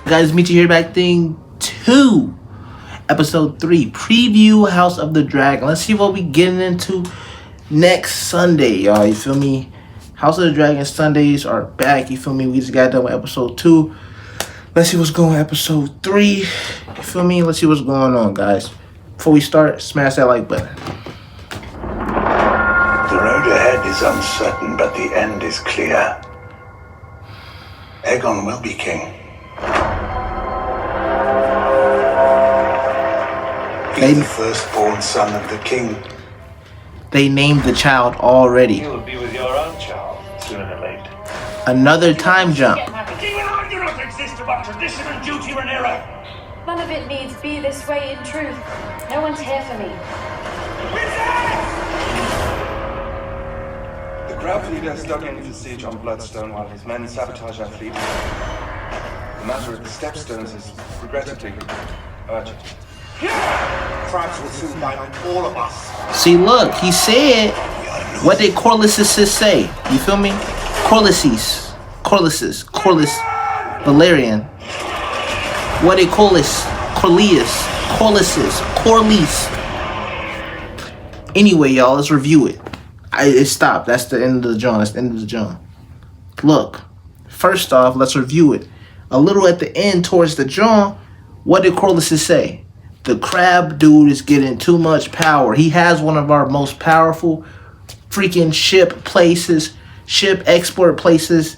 Guys, meet you here back thing 2, episode 3, preview House of the Dragon. Let's see what we getting into next Sunday, y'all. You feel me? House of the Dragon Sundays are back. You feel me? We just got done with episode 2. Let's see what's going on episode 3. You feel me? Let's see what's going on, guys. Before we start, smash that like button. The road ahead is uncertain, but the end is clear. Aegon will be king. He's the firstborn son of the king. They named the child already. You will be with your own child, sooner than later. Another time jump. Even I do not exist about tradition and duty, Rhaenyra. None of it needs be this way in truth. No one's here for me. The Crab leader has dug into the siege on Bloodstone while his men sabotage our fleet. The matter of the stepstones is regrettably urgent. Crabs will soon wipe all of us. See, look, he said what did Corlys's say? You feel me? Corlys, Valerian. What did Corlys? Anyway, y'all, let's review it. It stopped. That's the end of the John. Look, first off, let's review it. A little at the end, towards the John, what did Corlys say? The crab dude is getting too much power. He has one of our most powerful freaking ship export places,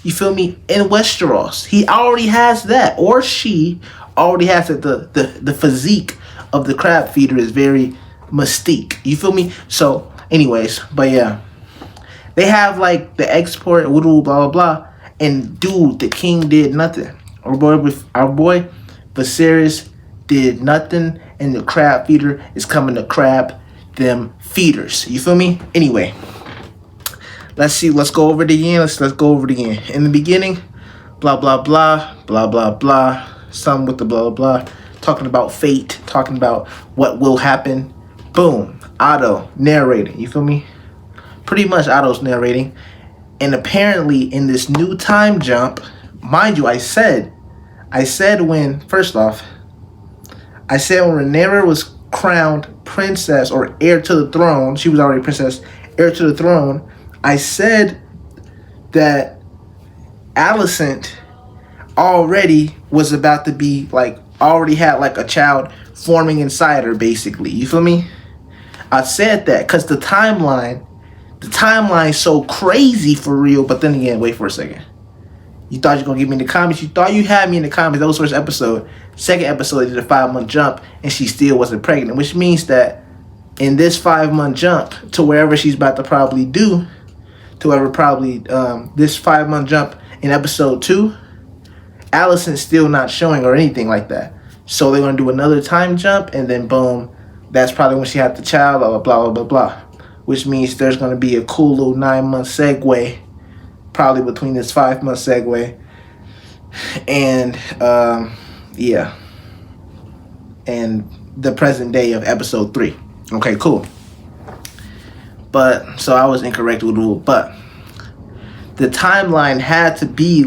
you feel me, in Westeros. He already has that, or she already has it. The physique of the crab feeder is very mystique, you feel me? So anyways, but yeah, they have like the export, blah blah blah, and dude, the king did nothing. Our boy Viserys did nothing, and the crab feeder is coming to crab them feeders. You feel me? Anyway, let's see. Let's go over it again. Let's go over it again. In the beginning, blah blah blah blah blah blah. Some with the blah blah blah, talking about fate, talking about what will happen. Boom. Otto narrating. You feel me? Pretty much Otto's narrating, and apparently in this new time jump, mind you, I said when Rhaenyra was crowned princess or heir to the throne, she was already princess, heir to the throne, I said that Alicent already was about to be already had a child forming inside her, basically. You feel me? I said that because the timeline's so crazy for real. But then again, wait for a second. You thought you were going to get me in the comments. You thought you had me in the comments. That was the first episode. Second episode, they did a 5-month jump, and she still wasn't pregnant. Which means that in this 5-month jump to wherever she's about to probably do, this 5-month jump in episode 2, Alicent's still not showing or anything like that. So they're going to do another time jump, and then boom, that's probably when she had the child, blah, blah, blah, blah, blah. Which means there's going to be a cool little 9-month segue, probably between this 5-month segue and and the present day of episode 3. Okay, cool. But so I was incorrect with the rule, but the timeline had to be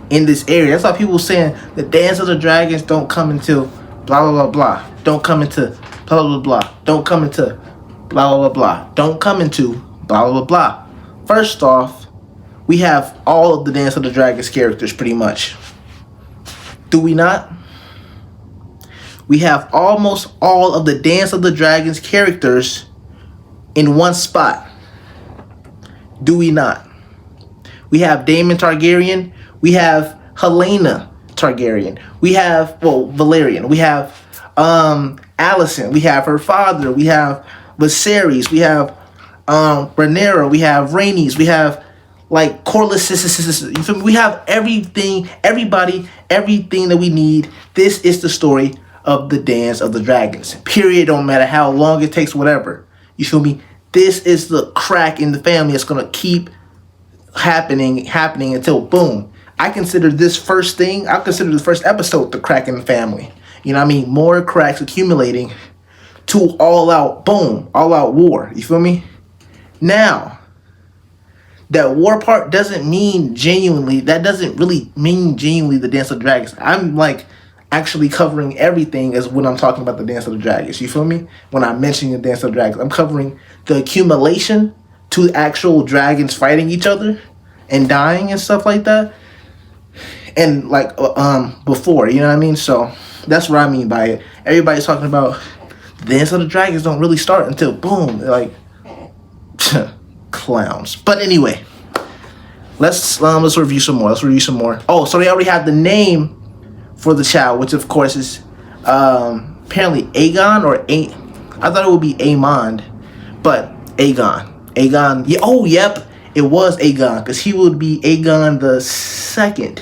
in this area. That's why people saying the Dance of the Dragons don't come until blah blah blah blah. Don't come into blah blah blah. Don't come into blah blah blah. Don't come into blah blah blah. First off, we have all of the Dance of the Dragons characters pretty much. Do we not? We have almost all of the Dance of the Dragons characters in one spot. Do we not? We have Daemon Targaryen. We have Helena Targaryen. We have, Valerian. We have Alicent. We have her father. We have Viserys. We have Rhaenyra. We have Rhaenys. We have Corlys. You feel me? We have everything, everybody, everything that we need. This is the story of the Dance of the Dragons. Period. Don't matter how long it takes, whatever. You feel me? This is the crack in the family. It's gonna keep happening until boom. I consider this first thing. I consider the first episode the crack in the family. You know what I mean? More cracks accumulating to all out boom, all out war. You feel me? Now, that war part doesn't mean genuinely. That doesn't really mean genuinely the Dance of the Dragons. I'm like actually covering everything as when I'm talking about the Dance of the Dragons. You feel me? When I'm mentioning the Dance of the Dragons, I'm covering the accumulation to actual dragons fighting each other and dying and stuff like that. And like before, you know what I mean? So that's what I mean by it. Everybody's talking about the Dance of the Dragons don't really start until boom, like clowns. But anyway, let's review some more. Oh, so they already have the name for the child, which of course is apparently Aegon or I thought it would be Aemond, but Aegon. Yeah. Oh, yep. It was Aegon because he would be Aegon the second,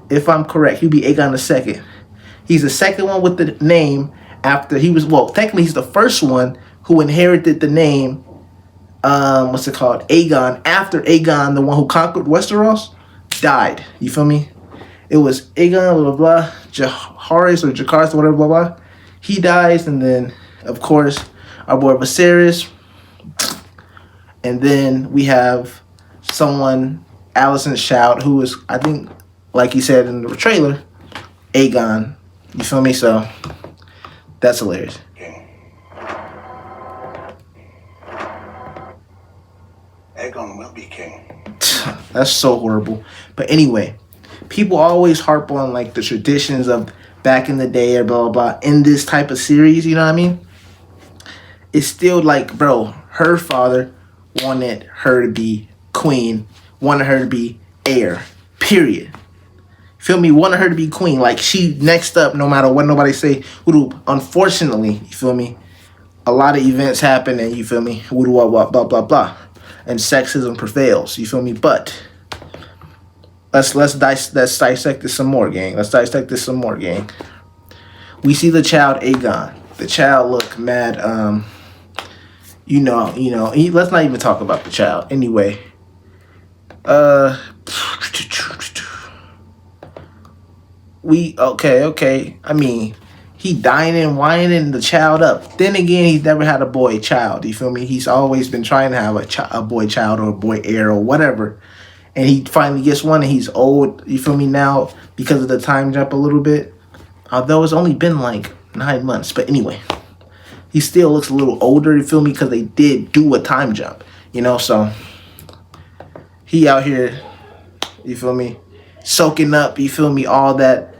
if I'm correct. He'd be Aegon the second. He's the second one with the name after he was. Well, technically, he's the first one who inherited the name. What's it called? Aegon. After Aegon, the one who conquered Westeros, died. You feel me? It was Aegon, blah, blah, blah, Jaharis or Jakaris, whatever, blah, blah. He dies, and then, of course, our boy Viserys. And then we have someone, Alicent's child, who is, I think, like he said in the trailer, Aegon. You feel me? So, that's hilarious. Aegon will be king. That's so horrible. But anyway, people always harp on like the traditions of back in the day or blah, blah, blah. In this type of series, you know what I mean? It's still like, bro, her father wanted her to be queen, wanted her to be heir, period. Feel me? Wanted her to be queen. Like, she next up, no matter what nobody say. Unfortunately, you feel me? A lot of events happen and, you feel me? Blah, blah, blah, blah. And sexism prevails, you feel me? But let's dissect this some more, gang. We see the child Aegon. The child look mad, let's not even talk about the child. Anyway. Okay. I mean, he dining, whining the child up. Then again, he's never had a boy child. You feel me? He's always been trying to have a boy child or a boy heir or whatever. And he finally gets one and he's old. You feel me now? Because of the time jump a little bit. Although it's only been like 9 months. But anyway, he still looks a little older. You feel me? Because they did do a time jump. You know, so he out here, you feel me? Soaking up, you feel me? All that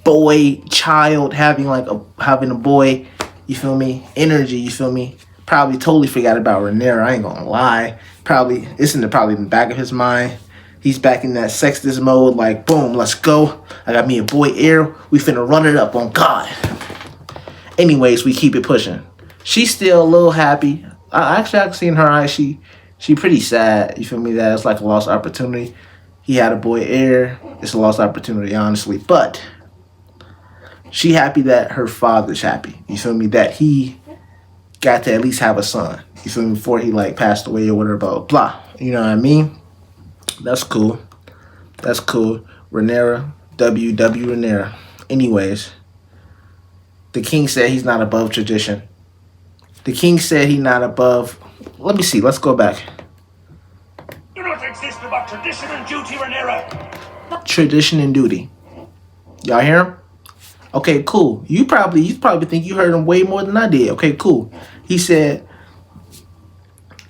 boy child having a boy, you feel me, energy, you feel me. Probably totally forgot about Rhaenyra, I ain't gonna lie. Probably in the back of his mind. He's back in that sexist mode, like boom, let's go. I got me a boy heir, we finna run it up on God. Anyways, we keep it pushing. She's still a little happy. Actually, I can see in her eyes she pretty sad, you feel me, that it's like a lost opportunity. He had a boy heir, it's a lost opportunity, honestly, but she happy that her father's happy. You feel me? That he got to at least have a son. You feel me? Before he like passed away or whatever, blah, blah. You know what I mean? That's cool. Rhaenyra, Rhaenyra. Anyways, the king said he's not above tradition. The king said he's not above. Let me see. Let's go back. Do not exist without tradition and duty, Rhaenyra. Tradition and duty. Y'all hear him? Okay, cool. You probably think you heard him way more than I did. Okay, cool. He said,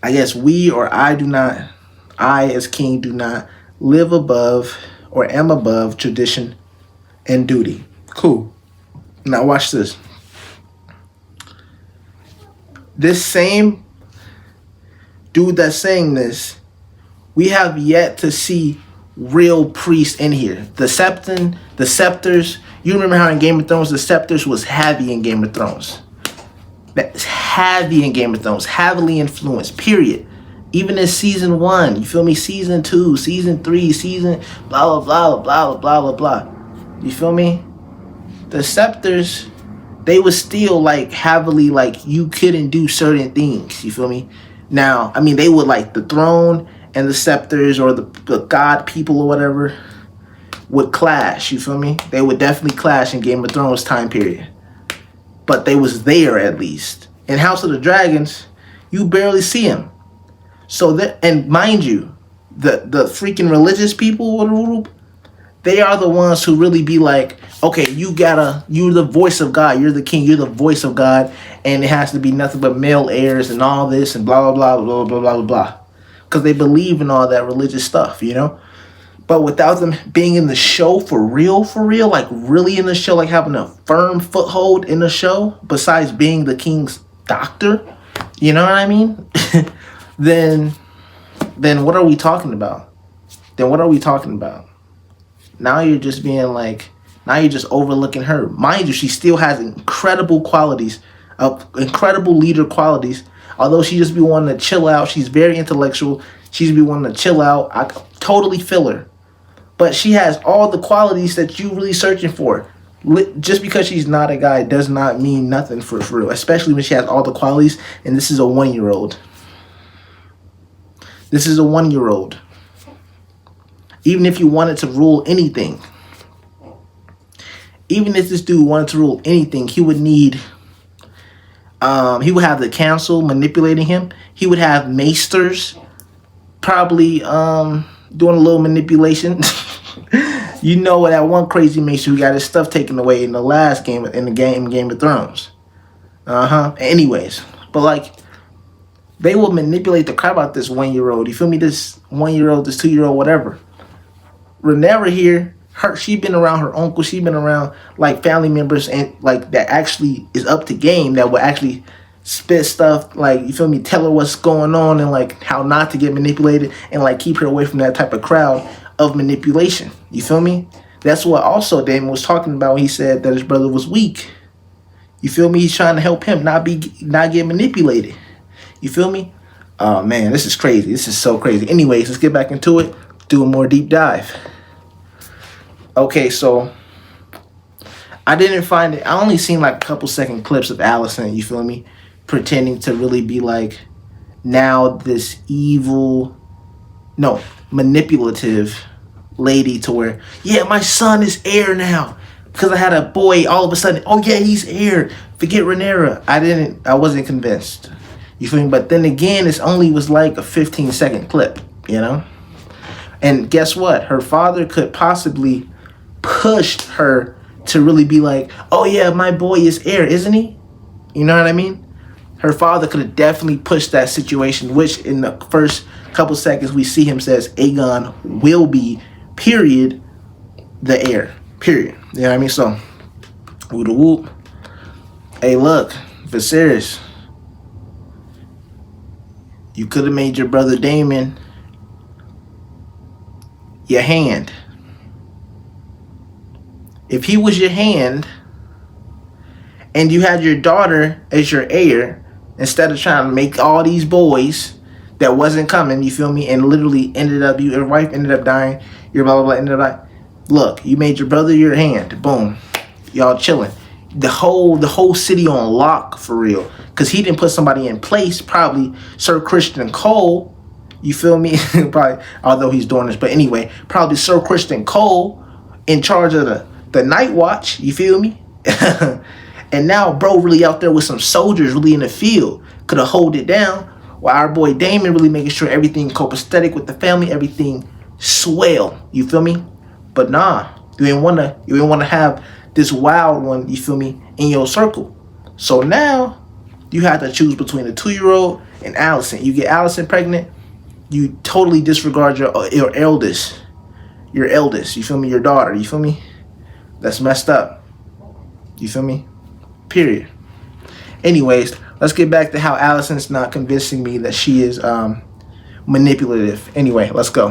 I guess I as king do not live above or am above tradition and duty. Cool. Now watch this. This same dude that's saying this, we have yet to see real priests in here. The scepters. You remember how in Game of Thrones the scepters was heavy in Game of Thrones. That's heavy in Game of Thrones. Heavily influenced. Period. Even in season 1, you feel me? Season 2, season 3, season blah blah blah blah blah blah blah. You feel me? The scepters, they was still like heavily like you couldn't do certain things. You feel me? Now, I mean, they would like the throne and the scepters or the god people or whatever would clash, you feel me? They would definitely clash in Game of Thrones time period. But they was there at least. In House of the Dragons, you barely see him. So that, and mind you, the freaking religious people, they are the ones who really be like, okay, you're the voice of God, you're the king, you're the voice of God, and it has to be nothing but male heirs and all this and blah blah blah blah blah blah blah blah, because they believe in all that religious stuff, you know. But without them being in the show for real, like really in the show, like having a firm foothold in the show, besides being the king's doctor, you know what I mean? then what are we talking about? Now you're just being like, now you're just overlooking her. Mind you, she still has incredible qualities, incredible leader qualities. Although she just be wanting to chill out, she's very intellectual. She's be wanting to chill out. I totally feel her. But she has all the qualities that you really searching for. Just because she's not a guy does not mean nothing for real. Especially when she has all the qualities, and this is a 1-year-old. This is a 1-year-old. Even if you wanted to rule anything, even if this dude wanted to rule anything, he would need, he would have the council manipulating him. He would have maesters probably doing a little manipulation. You know that one crazy maester who got his stuff taken away in the last game, Game of Thrones. Anyways, but like, they will manipulate the crap out of this 1-year-old. You feel me? This 1-year-old, this 2-year-old, whatever. Rhaenyra here, she been around her uncle. She been around like family members and like that actually is up to game, that will actually spit stuff, like, you feel me, tell her what's going on and like how not to get manipulated and like keep her away from that type of crowd of manipulation. You feel me? That's what also Damon was talking about when he said that his brother was weak. You feel me? He's trying to help him not get manipulated. You feel me? Oh man, this is crazy. This is so crazy. Anyways, let's get back into it. Do a more deep dive. Okay, so I didn't find it. I only seen like a couple second clips of Allison, you feel me, pretending to really be like now this evil, no, manipulative lady to where, yeah, my son is heir now because I had a boy. All of a sudden, oh yeah, he's heir. Forget Rhaenyra. I wasn't convinced. You feel me? But then again, it only was like a 15-second clip, you know. And guess what? Her father could possibly push her to really be like, oh yeah, my boy is heir, isn't he? You know what I mean? Her father could have definitely pushed that situation, which in the first couple seconds we see him says Aegon will be, period, the heir, period. You know what I mean? So, whoop whoop. Hey, look, Viserys, you could have made your brother Daemon your hand. If he was your hand and you had your daughter as your heir, instead of trying to make all these boys that wasn't coming, you feel me, and literally your wife ended up dying, your blah blah blah ended up dying. Look, you made your brother your hand. Boom. Y'all chilling. The whole city on lock for real. Cause he didn't put somebody in place, probably Sir Christian Cole. You feel me? Probably, although he's doing this, but anyway, probably Sir Christian Cole in charge of the night watch. You feel me? And now bro really out there with some soldiers really in the field. Could have hold it down. While our boy Damon really making sure everything copacetic with the family, everything swell. You feel me? But nah, you ain't wanna have this wild one, you feel me, in your circle. So now you have to choose between a 2-year-old and Allison. You get Allison pregnant, you totally disregard your eldest. Your eldest, you feel me, your daughter, you feel me? That's messed up. You feel me? Period. Anyways, let's get back to how Allison's not convincing me that she is manipulative. Anyway, let's go.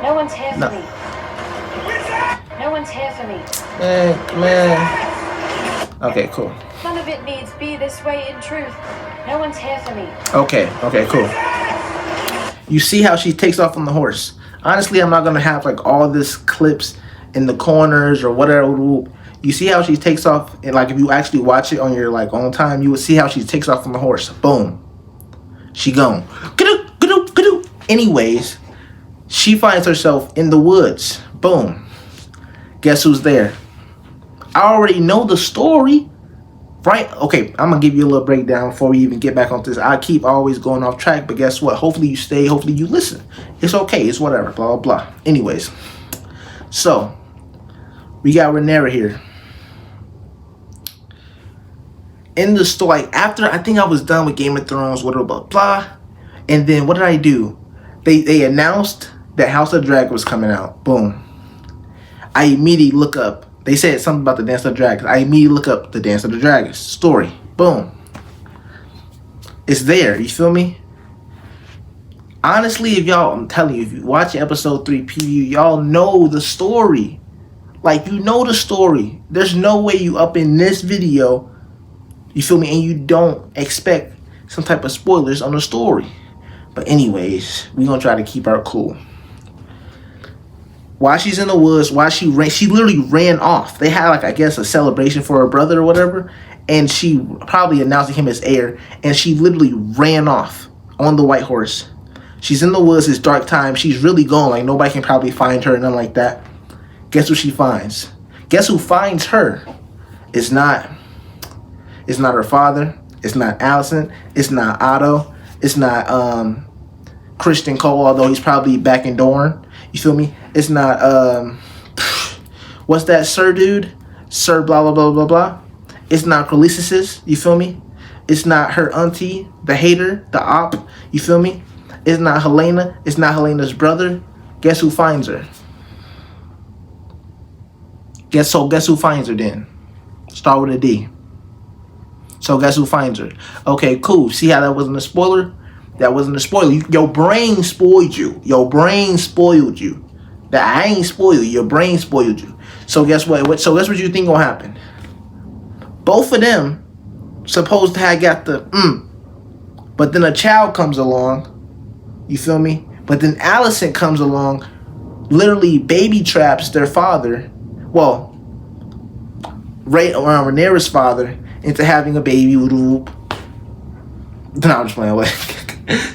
No one's here for me. No one's here for me. Man. Okay, cool. None of it needs be this way in truth. No one's here for me. Okay, cool. You see how she takes off on the horse. Honestly, I'm not going to have like all this clips in the corners or whatever. You see how she takes off, and like if you actually watch it on your like own time, you will see how she takes off on the horse. Boom. She gone. Anyways, she finds herself in the woods. Boom. Guess who's there? I already know the story. Right? Okay, I'm gonna give you a little breakdown before we even get back on this. I keep always going off track, but guess what? Hopefully you stay. Hopefully you listen. It's okay. It's whatever. Blah blah blah. Anyways, so we got Rhaenyra here. In the story, like, after I think I was done with Game of Thrones, whatever, blah blah, and then what did I do? They announced that House of Dragon was coming out. Boom. I immediately look up. They said something about the Dance of the Dragons. I immediately look up the Dance of the Dragons story. Boom. It's there. You feel me? Honestly, if y'all, I'm telling you, if you watch episode 3 preview, y'all know the story. Like, you know the story. There's no way you up in this video, you feel me, and you don't expect some type of spoilers on the story. But anyways, we're going to try to keep our cool. While she's in the woods, while she literally ran off. They had, like, I guess, a celebration for her brother or whatever. And she probably announcing him as heir. And she literally ran off on the white horse. She's in the woods. It's dark time. She's really gone. Like, nobody can probably find her. Nothing like that. Guess what she finds? Guess who finds her? It's not her father. It's not Allison. It's not Otto. It's not Christian Cole, although he's probably back in Dorne. You feel me? It's not, what's that Sir dude? Sir blah, blah, blah, blah, blah. It's not Khaleesi's, you feel me? It's not her auntie, the hater, the op, you feel me? It's not Helena. It's not Helena's brother. Guess who finds her? Guess who finds her then? Start with a D. So guess who finds her? Okay, cool. See how that wasn't a spoiler? That wasn't a spoiler. Your brain spoiled you. Your brain spoiled you. That I ain't spoiled you. Your brain spoiled you. So guess what? So guess what you think gonna happen? Both of them supposed to have got the but then a child comes along. You feel me? But then Allison comes along, literally baby traps their father. Well, Rhaenyra's father into having a baby. No, I'm just playing away.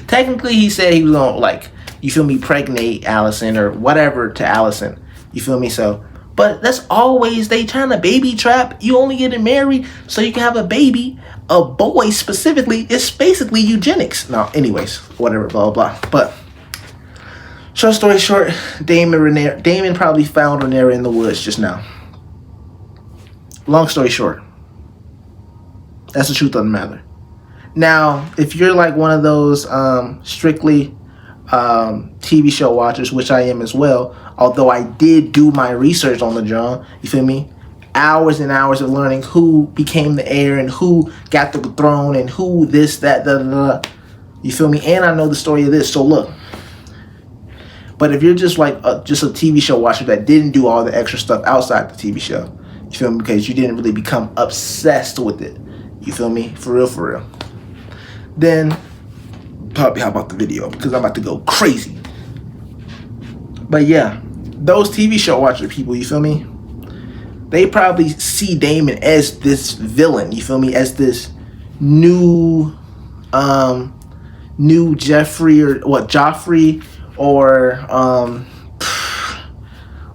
Technically, he said he was gonna, like, you feel me, pregnate Allison or whatever to Allison. You feel me? So, but that's always, they trying to baby trap. You only getting married so you can have a baby. A boy specifically. It's basically eugenics. No, anyways, whatever, blah, blah, blah. But, short story short, Damon probably found Rhaenyra in the woods just now. Long story short, that's the truth of the matter. Now, if you're like one of those strictly TV show watchers, which I am as well, although I did do my research on the John, you feel me? Hours and hours of learning who became the heir and who got the throne and who this, that, da, da, da. You feel me? And I know the story of this. So look. But if you're just like just a TV show watcher that didn't do all the extra stuff outside the TV show, you feel me? Because you didn't really become obsessed with it. You feel me? For real, for real. Then probably hop out the video because I'm about to go crazy. But yeah, those TV show watcher people, you feel me? They probably see Damon as this villain, you feel me? As this new Jeffrey or what, Joffrey or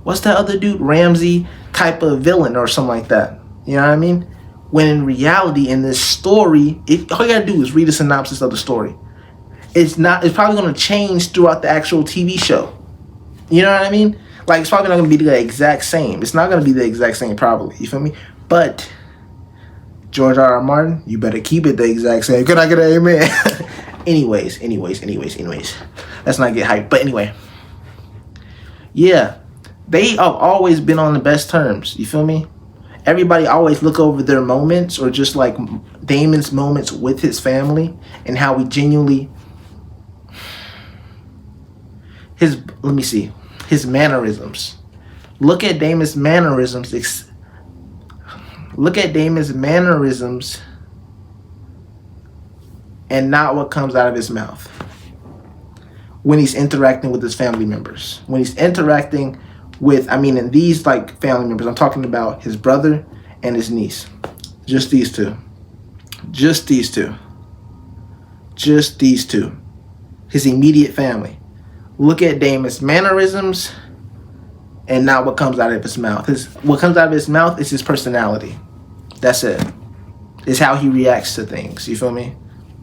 what's that other dude? Ramsay type of villain or something like that. You know what I mean? When in reality, in this story, all you gotta do is read a synopsis of the story. It's probably gonna change throughout the actual TV show. You know what I mean? Like, it's probably not gonna be the exact same. It's not gonna be the exact same, probably. You feel me? But George R.R. Martin, you better keep it the exact same. Could I get an amen? anyways. Let's not get hyped. But anyway, yeah, they have always been on the best terms. You feel me? Everybody always look over their moments, or just like Damon's moments with his family and how we genuinely his mannerisms. Look at Damon's mannerisms. Look at Damon's mannerisms and not what comes out of his mouth when he's interacting with his family members. When he's interacting with, and these like family members, I'm talking about his brother and his niece. Just these two. His immediate family. Look at Damon's mannerisms and not what comes out of his mouth. What comes out of his mouth is his personality. That's it. It's how he reacts to things. You feel me?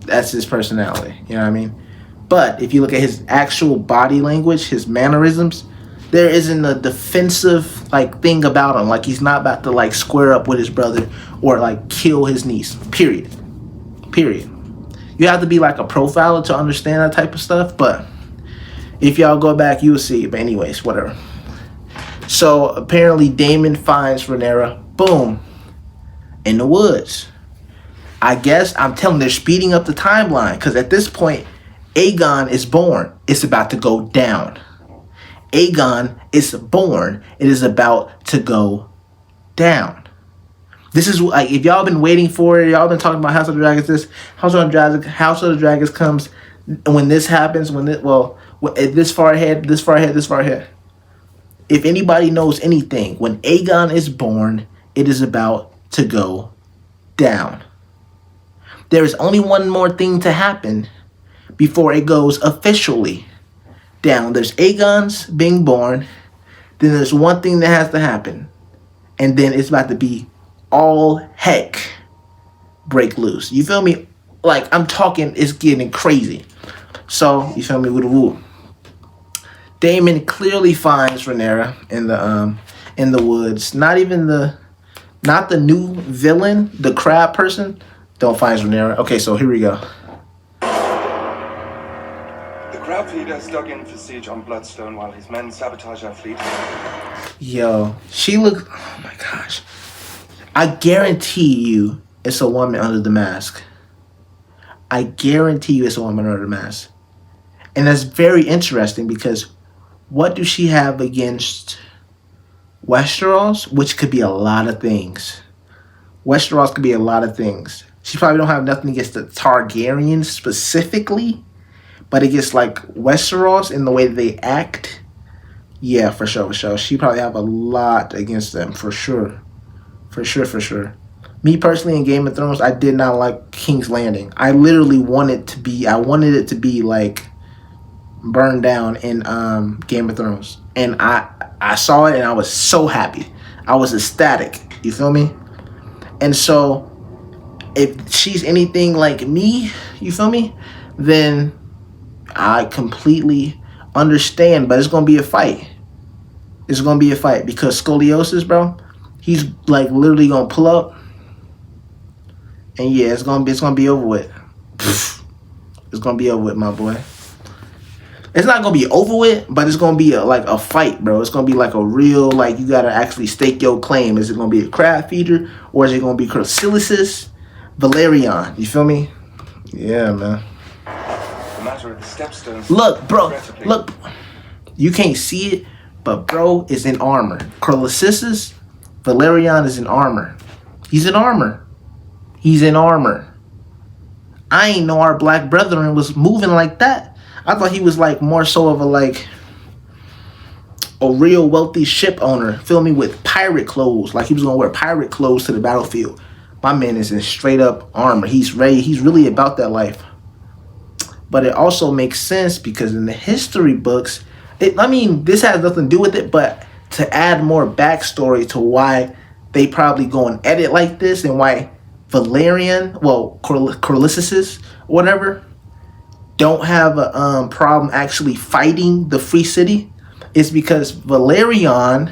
That's his personality. You know what I mean? But if you look at his actual body language, his mannerisms, there isn't a defensive like thing about him. Like he's not about to like square up with his brother or like kill his niece. Period. Period. You have to be like a profiler to understand that type of stuff. But if y'all go back, you'll see. But anyways, whatever. So apparently Damon finds Rhaenyra, boom, in the woods. I guess I'm telling they're speeding up the timeline because at this point, Aegon is born. It's about to go down. Aegon is born. It is about to go down. This is like if y'all been waiting for it, y'all been talking about House of the Dragons. House of the Dragons comes when this happens. This far ahead. If anybody knows anything, when Aegon is born, it is about to go down. There is only one more thing to happen before it goes officially down. There's Aegon's being born. Then there's one thing that has to happen. And then it's about to be all heck break loose. You feel me? Like, I'm talking, it's getting crazy. So, you feel me? With the woo. Daemon clearly finds Rhaenyra in the woods. Not the new villain, the crab person. Don't find Rhaenyra. Okay, so here we go. The crab feeder's dug in for siege on Bloodstone while his men sabotage our fleet. Yo, she looks... Oh my gosh. I guarantee you it's a woman under the mask. I guarantee you it's a woman under the mask. And that's very interesting because what does she have against Westeros? Which could be a lot of things. Westeros could be a lot of things. She probably don't have nothing against the Targaryens specifically, but against like Westeros in the way they act. Yeah, for sure. She probably have a lot against them, for sure. For sure. Me personally in Game of Thrones, I did not like King's Landing. I literally wanted it to be like burned down in Game of Thrones. And I saw it and I was so happy. I was ecstatic. You feel me? And so if she's anything like me, you feel me? Then I completely understand, but it's going to be a fight. It's going to be a fight because Scoliosis, bro, he's like literally going to pull up. And yeah, it's going to be over with. It's going to be over with, my boy. It's not going to be over with, but it's going to be a fight, bro. It's going to be like a real, like, you got to actually stake your claim. Is it going to be a crab feeder or is it going to be Crocilisis, Valerian? You feel me? Yeah, man. The matter of the stepstones. Look, bro. Look. You can't see it, but bro is in armor. Crocilisis, Valerian is in armor. He's in armor. I ain't know our black brethren was moving like that. I thought he was like more so of a real wealthy ship owner, feel me, with pirate clothes. Like he was gonna wear pirate clothes to the battlefield. My man is in straight up armor. He's ready. He's really about that life. But it also makes sense because in the history books, this has nothing to do with it, but to add more backstory to why they probably go and edit like this and why Valerian, Corlissisis, whatever, don't have a problem actually fighting the Free City. It's because Valerians,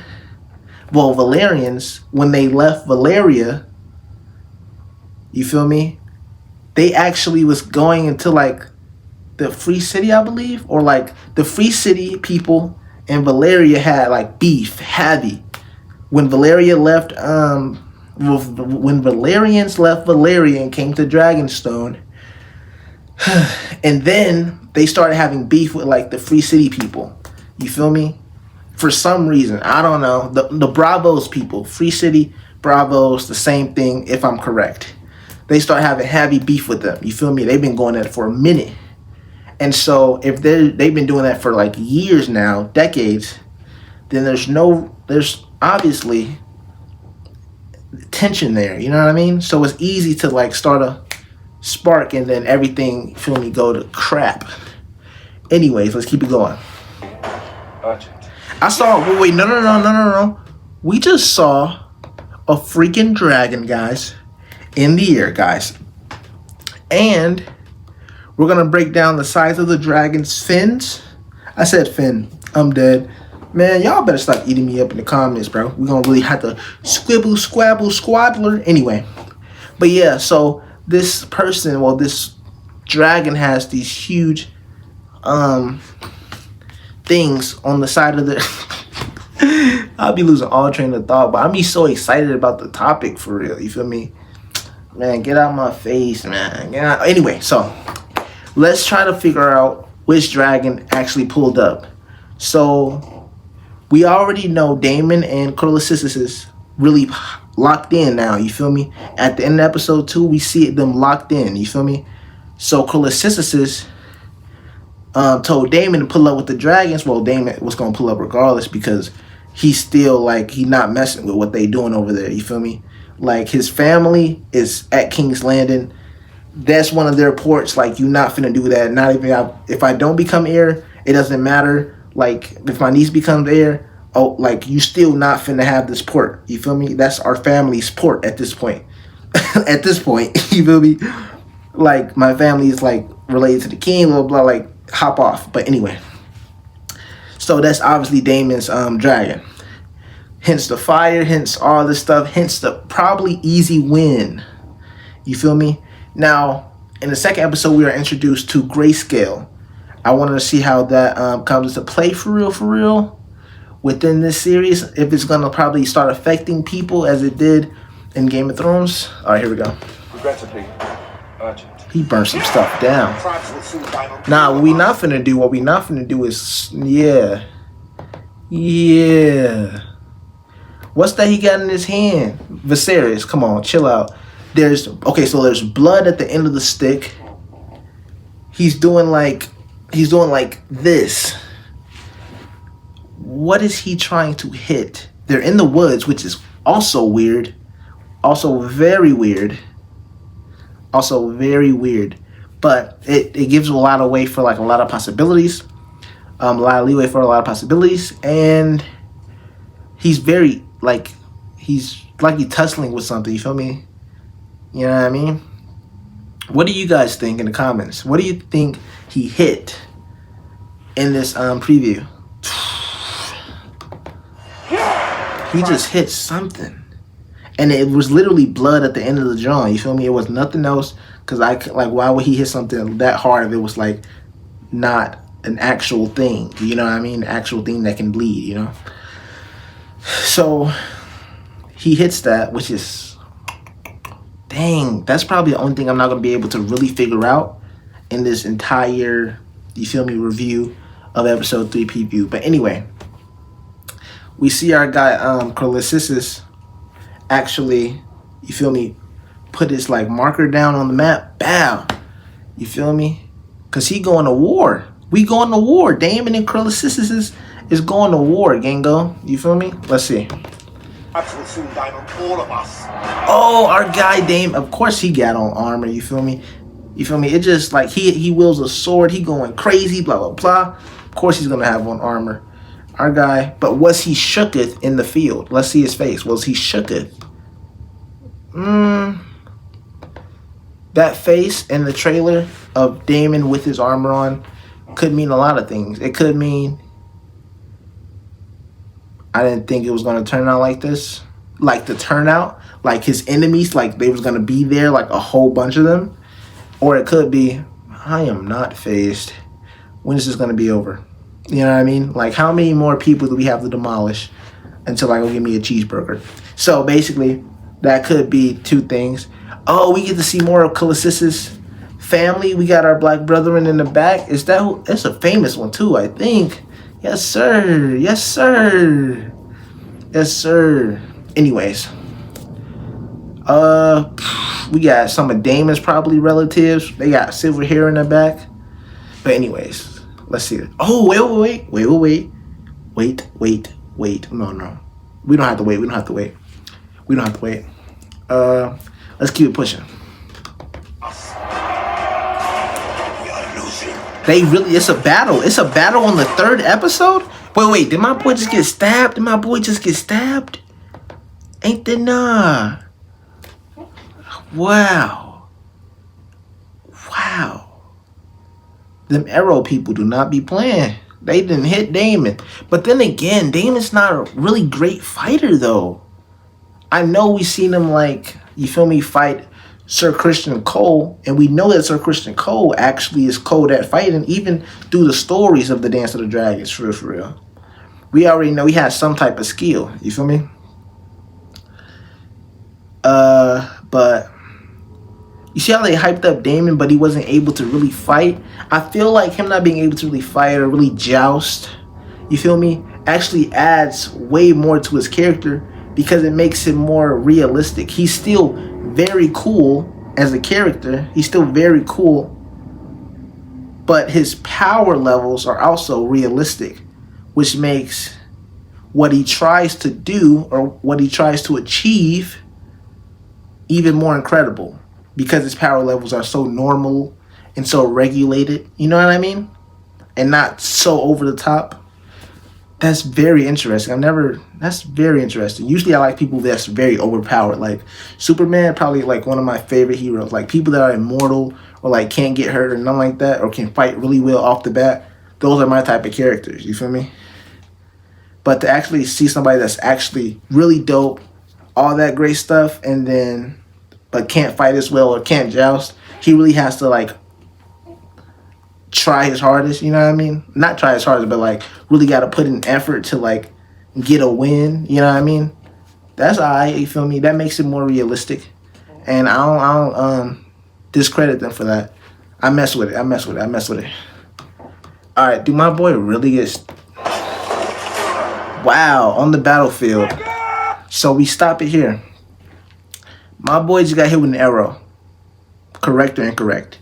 when they left Valeria, you feel me? They actually was going into like the Free City, I believe, or like the Free City people and Valeria had like beef, heavy. When Valeria left, when Valerians left Valeria and came to Dragonstone, and then they started having beef with like the Free City people. You feel me? For some reason, I don't know. The Bravos people, Free City, Bravos, the same thing. If I'm correct, they start having heavy beef with them. You feel me? They've been going at it for a minute, and so if they've been doing that for like years now, decades, then there's obviously tension there. You know what I mean? So it's easy to like start a spark and then everything, feel me, go to crap. Anyways, let's keep it going. Urgent. I saw, wait, no. We just saw a freaking dragon, guys. in the air, guys. And we're going to break down the size of the dragon's fins. I said fin. I'm dead. Man, y'all better stop eating me up in the comments, bro. We're going to really have to squibble, squabble, squabbler. Anyway. But yeah, so this person, well, this dragon has these huge things on the side of the... I'll be losing all train of thought, but I'm be so excited about the topic for real. You feel me? Man, get out my face, man. Get out. Anyway, so let's try to figure out which dragon actually pulled up. So we already know Damon and Corlyssis is really locked in now. You feel me? At the end of episode 2, we see them locked in. You feel me? So Corlyssis told Damon to pull up with the dragons. Well, Damon was gonna pull up regardless because he's still like he not messing with what they doing over there. You feel me? Like his family is at King's Landing. That's one of their ports. Like you not finna do that. Not even if I don't become heir, it doesn't matter. Like if my niece becomes heir, oh, like you still not finna have this port. You feel me? That's our family's port at this point. At this point, you feel me? Like my family is like related to the king, blah blah. Like hop off. But anyway, so that's obviously Damon's dragon. Hence the fire, hence all this stuff, hence the probably easy win. You feel me? Now, in the second episode, we are introduced to Grayscale. I wanted to see how that comes into play for real, within this series. If it's going to probably start affecting people as it did in Game of Thrones. All right, here we go. Regrettably, urgent. He burned some stuff down. Nah, what we not finna do is, yeah. What's that he got in his hand? Viserys, come on, chill out. There's blood at the end of the stick. He's doing like this. What is he trying to hit? They're in the woods, which is also weird. Also very weird. But it gives a lot of way for like a lot of possibilities. A lot of leeway for a lot of possibilities. And he's very he's tussling with something, you feel me? You know what I mean? What do you guys think in the comments? What do you think he hit in this preview? He just hit something. And it was literally blood at the end of the drawing, you feel me? It was nothing else. Because why would he hit something that hard if it was like not an actual thing? You know what I mean? An actual thing that can bleed, you know? So he hits that, which is, dang, that's probably the only thing I'm not going to be able to really figure out in this entire, you feel me, review of episode 3 preview. But anyway, we see our guy Corlyssis actually, you feel me, put his like marker down on the map. Bow. You feel me? Because he going to war. We going to war. Damon and Corlyssis is going to war, Gango. You feel me? Let's see. Absolute soon, Diamond, all of us. Oh, our guy Dame. Of course he got on armor. You feel me? You feel me? It just like he wields a sword. He going crazy. Blah blah blah. Of course he's gonna have on armor. Our guy. But was he shooketh in the field? Let's see his face. Was he shooketh? That face in the trailer of Damon with his armor on could mean a lot of things. It could mean I didn't think it was going to turn out like this. Like the turnout. Like his enemies. Like they was going to be there. Like a whole bunch of them. Or it could be, I am not phased. When is this going to be over? You know what I mean? Like how many more people do we have to demolish until I go give me a cheeseburger? So basically, that could be two things. Oh, we get to see more of Corlyssis' family. We got our black brethren in the back. Is that who? That's a famous one too, I think. Yes, sir. Yes, sir. Yes, sir. Anyways. We got some of Damon's probably relatives. They got silver hair in the back. But anyways, let's see. Oh, wait. No. We don't have to wait. Let's keep it pushing. They really, it's a battle. It's a battle on the 3rd episode? Wait, did my boy just get stabbed? Ain't there nah. Wow. Wow. Them Arrow people do not be playing. They didn't hit Damon. But then again, Damon's not a really great fighter, though. I know we seen him, like, you feel me, fight Sir Christian Cole. And we know that Sir Christian Cole actually is cold at fighting, even through the stories of the Dance of the Dragons, for real. We already know he has some type of skill. You feel me? But you see how they hyped up Damon, but he wasn't able to really fight? I feel like him not being able to really fight or really joust, you feel me, actually adds way more to his character because it makes him more realistic. He's still very cool as a character. He's still very cool. But his power levels are also realistic, which makes what he tries to do or what he tries to achieve even more incredible because his power levels are so normal and so regulated, you know what I mean? And not so over the top. That's very interesting. That's very interesting. Usually I like people that's very overpowered. Like Superman, probably like one of my favorite heroes. Like people that are immortal or like can't get hurt or nothing like that or can fight really well off the bat. Those are my type of characters, you feel me? But to actually see somebody that's actually really dope, all that great stuff, and then but can't fight as well or can't joust, he really has to like try his hardest, you know what I mean? Not try his hardest, but like really got to put in effort to like get a win, you know what I mean? That's alright, you feel me? That makes it more realistic, and I don't discredit them for that. I mess with it. All right, do my boy really get? Wow, on the battlefield. So we stop it here. My boy just got hit with an arrow. Correct or incorrect?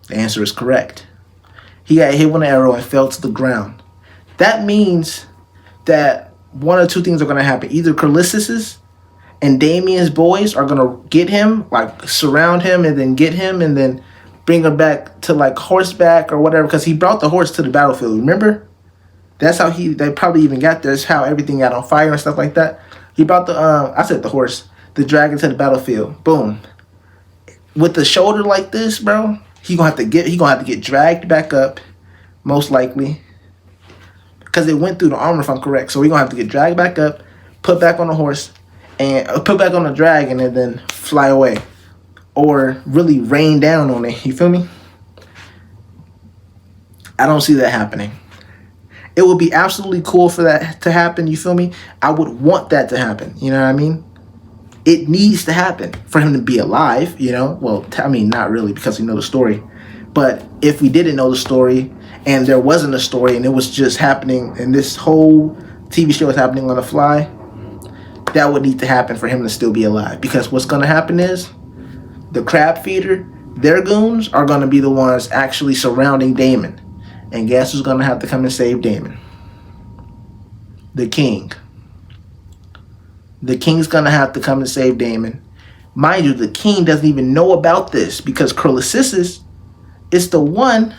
The answer is correct. He got hit with an arrow and fell to the ground. That means that one or two things are going to happen. Either Callistus and Damien's boys are going to get him, like surround him and then get him and then bring him back to like horseback or whatever, because he brought the horse to the battlefield, remember? That's how they probably even got there. That's how everything got on fire and stuff like that. He brought the dragon to the battlefield. Boom. With the shoulder like this, bro, he gonna have to get dragged back up, most likely, because it went through the armor, if I'm correct. So we gonna have to get dragged back up, put back on the horse, and put back on the dragon, and then fly away, or really rain down on it. You feel me? I don't see that happening. It would be absolutely cool for that to happen, you feel me? I would want that to happen, you know what I mean? It needs to happen for him to be alive, you know? Well, I mean, not really, because we know the story. But if we didn't know the story, and there wasn't a story, and it was just happening, and this whole TV show is happening on the fly, that would need to happen for him to still be alive. Because what's going to happen is, the crab feeder, their goons, are going to be the ones actually surrounding Damon. And guess who's going to have to come and save Damon? The king. The king's going to have to come and save Damon. Mind you, the king doesn't even know about this because Callistus is the one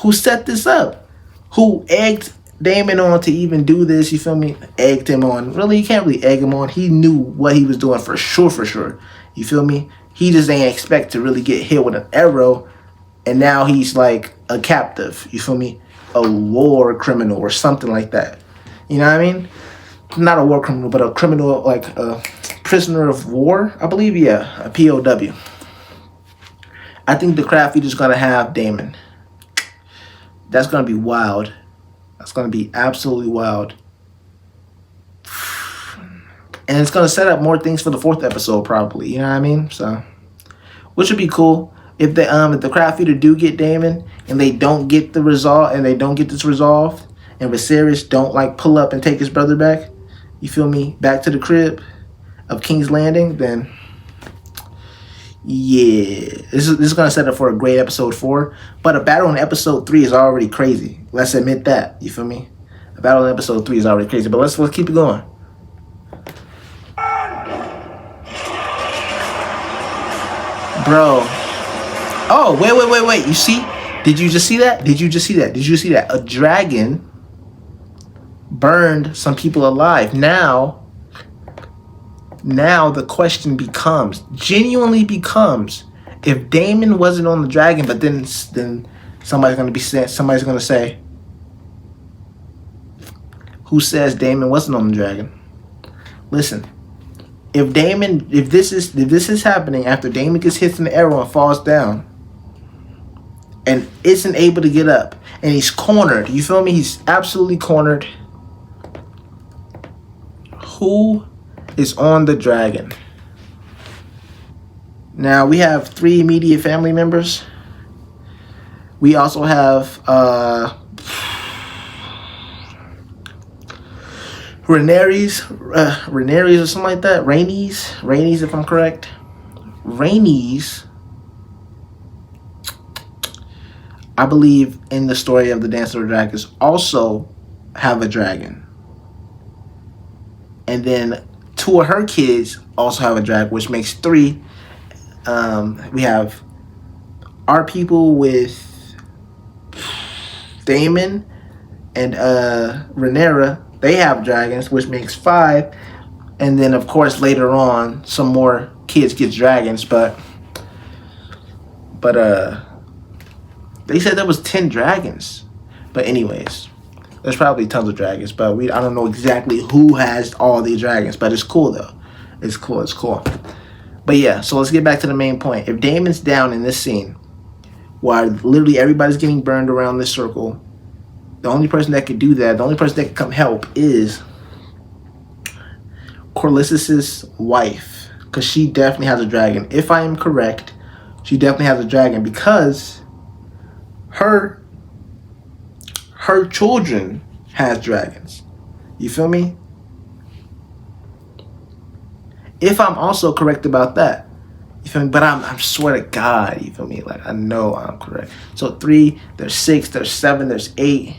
who set this up. Who egged Damon on to even do this, you feel me? Egged him on. Really, you can't really egg him on. He knew what he was doing for sure. You feel me? He just ain't expect to really get hit with an arrow. And now he's like a captive, you feel me? A war criminal or something like that. You know what I mean? Not a war criminal, but a criminal, like a prisoner of war, I believe. Yeah, a POW. I think the crab feeder's going to have Damon. That's going to be wild. That's going to be absolutely wild. And it's going to set up more things for the 4th episode, probably. You know what I mean? So, which would be cool. If the crab feeder do get Damon and they don't get the result and they don't get this resolved and Viserys don't like pull up and take his brother back, you feel me, back to the crib of King's Landing, then yeah, this is gonna set up for a great episode 4. But a battle in episode 3 is already crazy. Let's admit that. You feel me? A battle in episode 3 is already crazy. But let's keep it going. Bro. Oh, wait. You see? Did you just see that? A dragon burned some people alive. Now, now the question genuinely becomes, if Damon wasn't on the dragon, but then somebody's gonna say, who says Damon wasn't on the dragon? Listen, if this is happening after Damon gets hit in the arrow and falls down, and isn't able to get up, and he's cornered, you feel me? He's absolutely cornered. Who is on the dragon? Now we have 3 immediate family members. We also have Rhaenyra's or something like that. Rhaenys, if I'm correct. Rhaenys, I believe, in the story of the Dance of the Dragons, also have a dragon. And then 2 of her kids also have a dragon, which makes 3. We have our people with Daemon and Rhaenyra. They have dragons, which makes 5. And then, of course, later on, some more kids get dragons. But they said there was 10 dragons. But anyways, there's probably tons of dragons. But I don't know exactly who has all these dragons. But it's cool, though. It's cool. But yeah, so let's get back to the main point. If Daemon's down in this scene, while literally everybody's getting burned around this circle, the only person that could do that, the only person that could come help is Corlys's wife. Because she definitely has a dragon. If I am correct, she definitely has a dragon, because her children has dragons. You feel me? If I'm also correct about that. You feel me? But I'm swear to God, you feel me? Like, I know I'm correct. So 3, there's 6, there's 7, there's 8,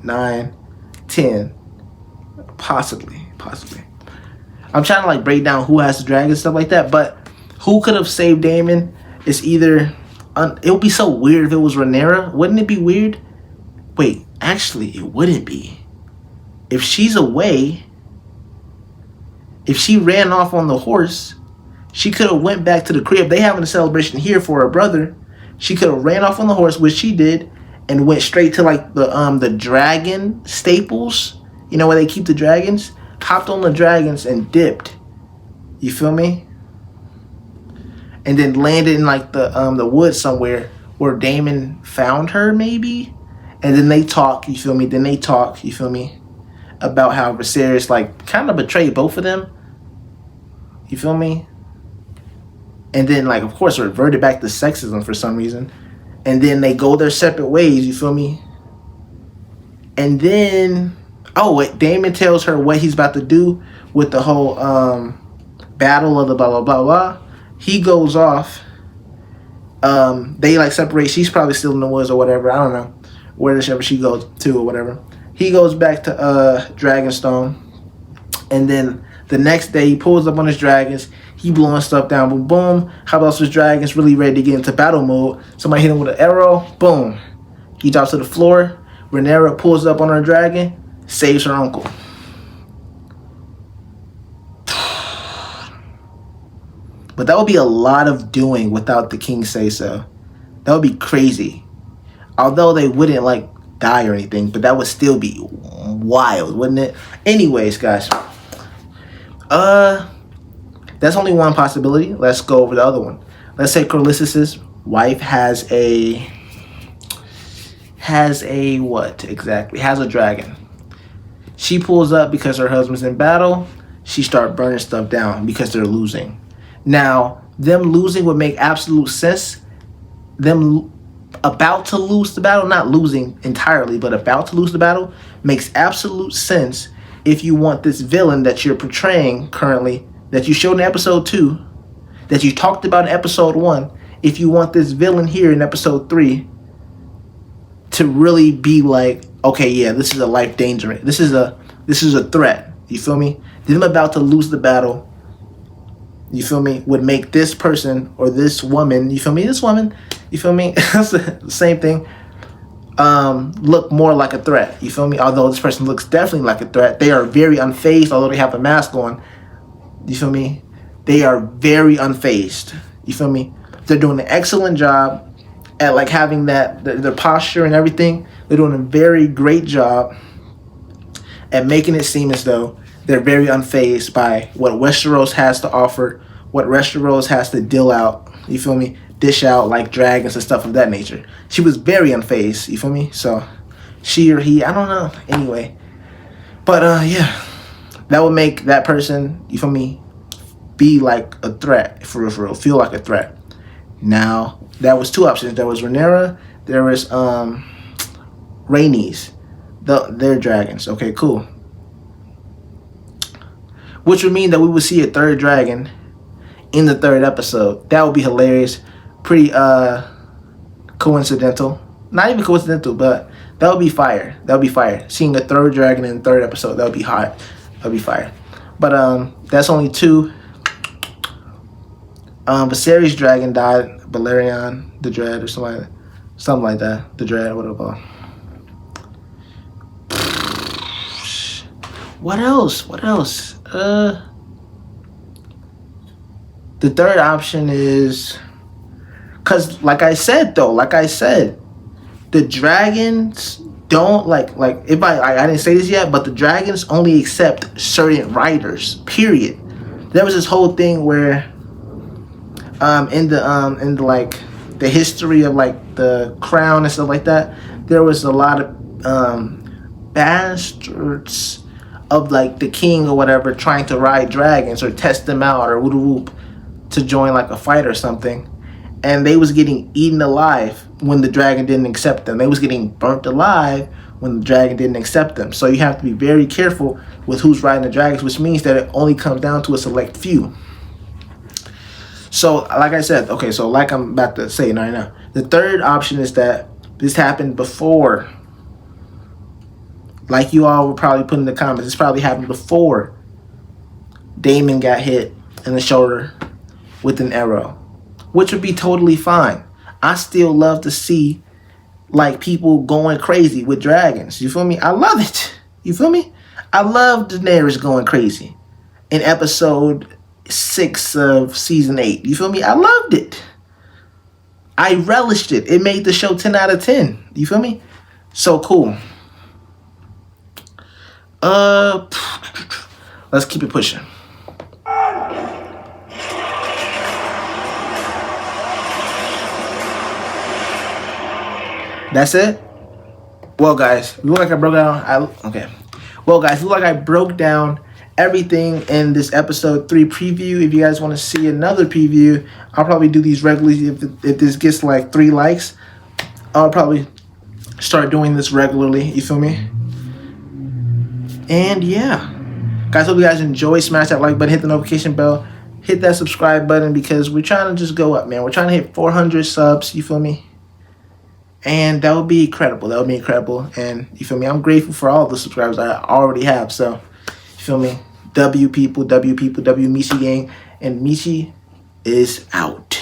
9, 10, possibly. I'm trying to like break down who has the dragon and stuff like that, but who could have saved Daemon is either it would be so weird if it was Rhaenyra. Wouldn't it be weird? Wait, actually, it wouldn't be. If she's away, if she ran off on the horse, she could have went back to the crib. They having a celebration here for her brother. She could have ran off on the horse, which she did, and went straight to like the dragon stables, you know, where they keep the dragons. Hopped on the dragons and dipped. You feel me? And then landed in like the woods somewhere where Daemon found her, maybe. And then they talk. You feel me? You feel me? About how Viserys like kind of betrayed both of them. You feel me? And then like, of course, reverted back to sexism for some reason. And then they go their separate ways. You feel me? And then, Daemon tells her what he's about to do with the whole battle of the blah blah blah blah. He goes off. They like separate. She's probably still in the woods or whatever. I don't know wherever she goes to or whatever. He goes back to Dragonstone, and then the next day he pulls up on his dragons. He blowing stuff down. Boom, boom. How about his dragons really ready to get into battle mode? Somebody hit him with an arrow. Boom. He drops to the floor. Rhaenyra pulls up on her dragon, saves her uncle. But that would be a lot of doing without the king say so. That would be crazy. Although they wouldn't like die or anything, but that would still be wild, wouldn't it? Anyways, guys. That's only one possibility. Let's go over the other one. Let's say Corlys's wife has a what exactly? Has a dragon. She pulls up because her husband's in battle. She starts burning stuff down because they're losing. Now, them losing would make absolute sense. Them about to lose the battle, not losing entirely, but about to lose the battle, makes absolute sense if you want this villain that you're portraying currently, that you showed in episode 2, that you talked about in episode 1, if you want this villain here in episode 3 to really be like, okay, yeah, this is a life danger. This is a threat. You feel me? Them about to lose the battle, you feel me, would make this person or this woman, you feel me, this woman, you feel me, that's the same thing, look more like a threat. You feel me? Although this person looks definitely like a threat, they are very unfazed. Although they have a mask on, you feel me? They are very unfazed. You feel me? They're doing an excellent job at like having that their posture and everything. They're doing a very great job at making it seem as though they're very unfazed by what Westeros has to offer, what Westeros has to you feel me? Dish out like dragons and stuff of that nature. She was very unfazed, you feel me? So she or he, I don't know. Anyway. But yeah. That would make that person, you feel me, be like a threat, for real, feel like a threat. Now, that was two options. There was Rhaenyra, there was Rhaenys. They're dragons. Okay, cool. Which would mean that we would see a third dragon in the third episode. That would be hilarious. Pretty coincidental. Not even coincidental, but that would be fire. That would be fire. Seeing a third dragon in the third episode, that would be hot. That would be fire. But that's only two. Viserys' dragon died. Balerion the Dread or something like that. The Dread, whatever. What else? The third option is, because like I said, the dragons don't like if I didn't say this yet, but the dragons only accept certain riders, period. There was this whole thing where in the like the history of like the crown and stuff like that, there was a lot of bastards of like the king or whatever trying to ride dragons or test them out or whoop to join like a fight or something, and they was getting eaten alive when the dragon didn't accept them. They was getting burnt alive when the dragon didn't accept them. So you have to be very careful with who's riding the dragons, which means that it only comes down to a select few. So like I said, okay, so like I'm about to say right now, the third option is that this happened before. Like you all would probably put in the comments, this probably happened before Daemon got hit in the shoulder with an arrow, which would be totally fine. I still love to see like people going crazy with dragons. You feel me? I love it. You feel me? I love Daenerys going crazy in episode 6 of season 8. You feel me? I loved it. I relished it. It made the show 10 out of 10. You feel me? So cool. Let's keep it pushing. That's it? Well, guys, it looked like I broke down. Well, guys, it looked like I broke down everything in this episode 3 preview. If you guys want to see another preview, I'll probably do these regularly. If this gets like 3 likes, I'll probably start doing this regularly. You feel me? And yeah, guys, hope you guys enjoy. Smash that like button, hit the notification bell, hit that subscribe button, because we're trying to just go up, man. We're trying to hit 400 subs. You feel me? And that would be incredible. That would be incredible. And you feel me? I'm grateful for all the subscribers I already have. So, you feel me? W people, W Michi gang. And Michi is out.